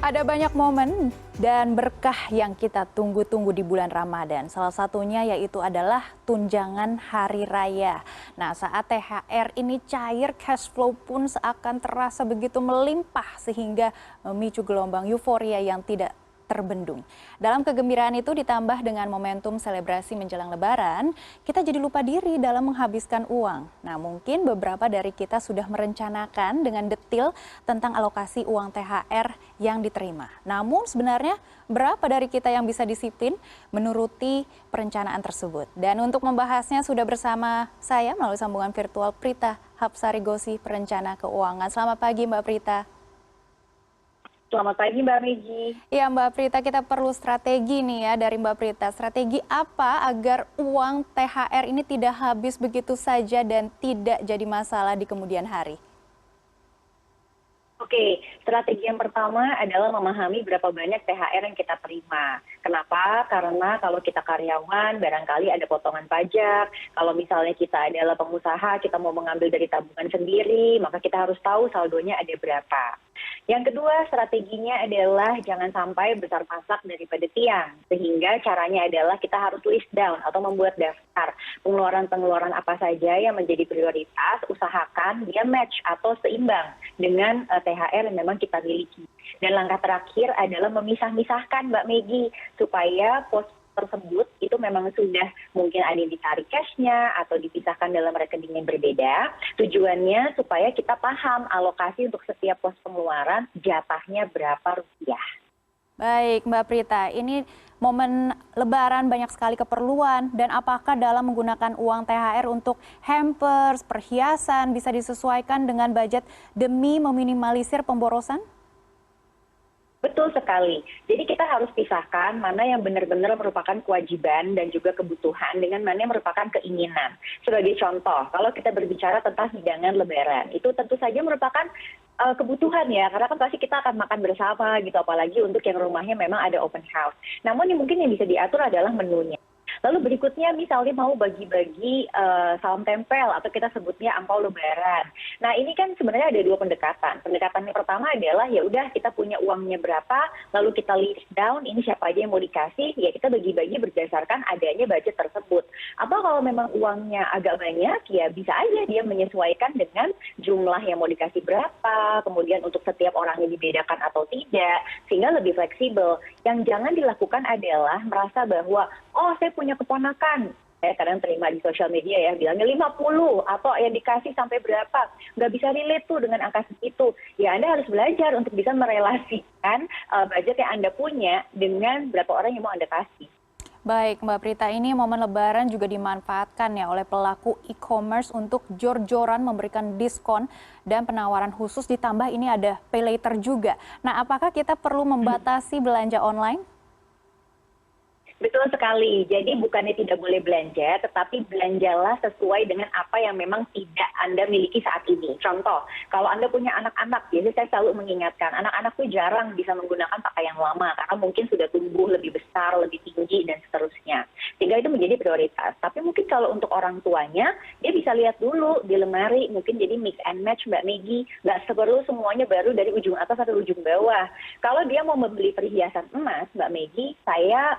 Ada banyak momen dan berkah yang kita tunggu-tunggu di bulan Ramadan. Salah satunya yaitu adalah tunjangan hari raya. Nah, saat THR ini cair, cash flow pun seakan terasa begitu melimpah sehingga memicu gelombang euforia yang tidak terbendung. Dalam kegembiraan itu ditambah dengan momentum selebrasi menjelang Lebaran, kita jadi lupa diri dalam menghabiskan uang. Nah, mungkin beberapa dari kita sudah merencanakan dengan detil tentang alokasi uang THR yang diterima. Namun sebenarnya berapa dari kita yang bisa disiplin menuruti perencanaan tersebut? Dan untuk membahasnya sudah bersama saya melalui sambungan virtual Prita Hapsari-Gosi, perencana keuangan. Selamat pagi Mbak Prita. Selamat pagi Mbak Megi. Ya Mbak Prita, kita perlu strategi nih ya dari Mbak Prita. Strategi apa agar uang THR ini tidak habis begitu saja dan tidak jadi masalah di kemudian hari? Oke, strategi yang pertama adalah memahami berapa banyak THR yang kita terima. Kenapa? Karena kalau kita karyawan, barangkali ada potongan pajak. Kalau misalnya kita adalah pengusaha, kita mau mengambil dari tabungan sendiri, maka kita harus tahu saldonya ada berapa. Yang kedua, strateginya adalah jangan sampai besar pasak daripada tiang. Sehingga caranya adalah kita harus list down atau membuat daftar pengeluaran-pengeluaran apa saja yang menjadi prioritas, usahakan dia match atau seimbang dengan THR yang memang kita miliki. Dan langkah terakhir adalah memisah-misahkan Mbak Megi supaya pos tersebut itu memang sudah mungkin ada yang ditarik cashnya atau dipisahkan dalam rekening yang berbeda. Tujuannya supaya kita paham alokasi untuk setiap pos pengeluaran jatahnya berapa rupiah. Baik Mbak Prita, ini momen Lebaran banyak sekali keperluan dan apakah dalam menggunakan uang THR untuk hampers, perhiasan bisa disesuaikan dengan budget demi meminimalisir pemborosan? Betul sekali. Jadi kita harus pisahkan mana yang benar-benar merupakan kewajiban dan juga kebutuhan dengan mana yang merupakan keinginan. Sebagai contoh, kalau kita berbicara tentang hidangan Lebaran, itu tentu saja merupakan kebutuhan ya, karena kan pasti kita akan makan bersama gitu, apalagi untuk yang rumahnya memang ada open house. Namun yang mungkin yang bisa diatur adalah menunya. Lalu berikutnya misalnya mau bagi-bagi salam tempel atau kita sebutnya angpau Lebaran. Nah ini kan sebenarnya ada dua pendekatan. Pendekatan yang pertama adalah ya udah kita punya uangnya berapa, lalu kita list down ini siapa aja yang mau dikasih, ya kita bagi-bagi berdasarkan adanya budget tersebut. Atau kalau memang uangnya agak banyak, ya bisa aja dia menyesuaikan dengan jumlah yang mau dikasih berapa, kemudian untuk setiap orangnya dibedakan atau tidak, sehingga lebih fleksibel. Yang jangan dilakukan adalah merasa bahwa oh saya punya keponakan, saya kadang terima di sosial media ya, bilangnya 50 atau yang dikasih sampai berapa, nggak bisa relate tuh dengan angka segitu. Ya Anda harus belajar untuk bisa merelasikan budget yang Anda punya dengan berapa orang yang mau Anda kasih. Baik Mbak Prita, ini momen Lebaran juga dimanfaatkan ya oleh pelaku e-commerce untuk jor-joran memberikan diskon dan penawaran khusus, ditambah ini ada pay later juga. Nah apakah kita perlu membatasi belanja online? Betul sekali. Jadi bukannya tidak boleh belanja, tetapi belanjalah sesuai dengan apa yang memang tidak Anda miliki saat ini. Contoh, kalau Anda punya anak-anak, jadi saya selalu mengingatkan, anak-anak tuh jarang bisa menggunakan pakaian lama, karena mungkin sudah tumbuh lebih besar, lebih tinggi, dan seterusnya. Sehingga itu menjadi prioritas. Tapi mungkin kalau untuk orang tuanya, dia bisa lihat dulu di lemari, mungkin jadi mix and match Mbak Megi, nggak perlu semuanya baru dari ujung atas sampai ujung bawah. Kalau dia mau membeli perhiasan emas, Mbak Megi, saya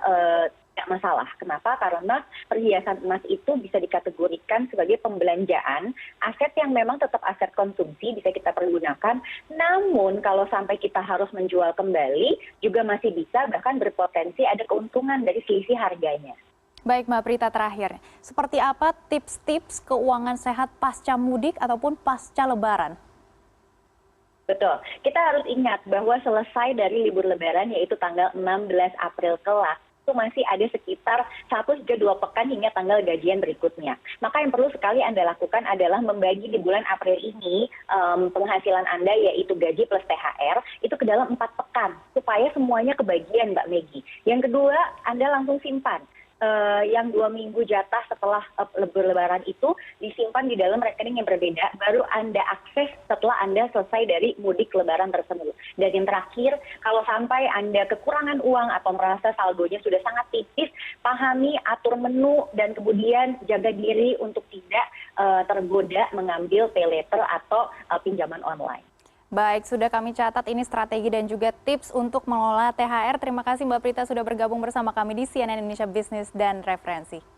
tidak masalah. Kenapa? Karena perhiasan emas itu bisa dikategorikan sebagai pembelanjaan, aset yang memang tetap aset konsumsi, bisa kita pergunakan. Namun kalau sampai kita harus menjual kembali, juga masih bisa, bahkan berpotensi ada keuntungan dari selisih harganya. Baik Mbak Prita, terakhir, seperti apa tips-tips keuangan sehat pasca mudik ataupun pasca Lebaran? Betul. Kita harus ingat bahwa selesai dari libur Lebaran, yaitu tanggal 16 April kelak, itu masih ada sekitar 1 hingga 2 pekan hingga tanggal gajian berikutnya. Maka yang perlu sekali Anda lakukan adalah membagi di bulan April ini penghasilan Anda, yaitu gaji plus THR, itu ke dalam 4 pekan, supaya semuanya kebagian Mbak Megi. Yang kedua, Anda langsung simpan. Yang 2 minggu jatah setelah Lebaran itu disimpan di dalam rekening yang berbeda, baru Anda akses setelah Anda selesai dari mudik Lebaran tersebut. Dan yang terakhir, kalau sampai Anda kekurangan uang atau merasa saldonya sudah sangat tipis, pahami, atur menu, dan kemudian jaga diri untuk tidak tergoda mengambil pay later atau pinjaman online. Baik, sudah kami catat ini strategi dan juga tips untuk mengelola THR. Terima kasih Mbak Prita sudah bergabung bersama kami di CNN Indonesia Business dan Referensi.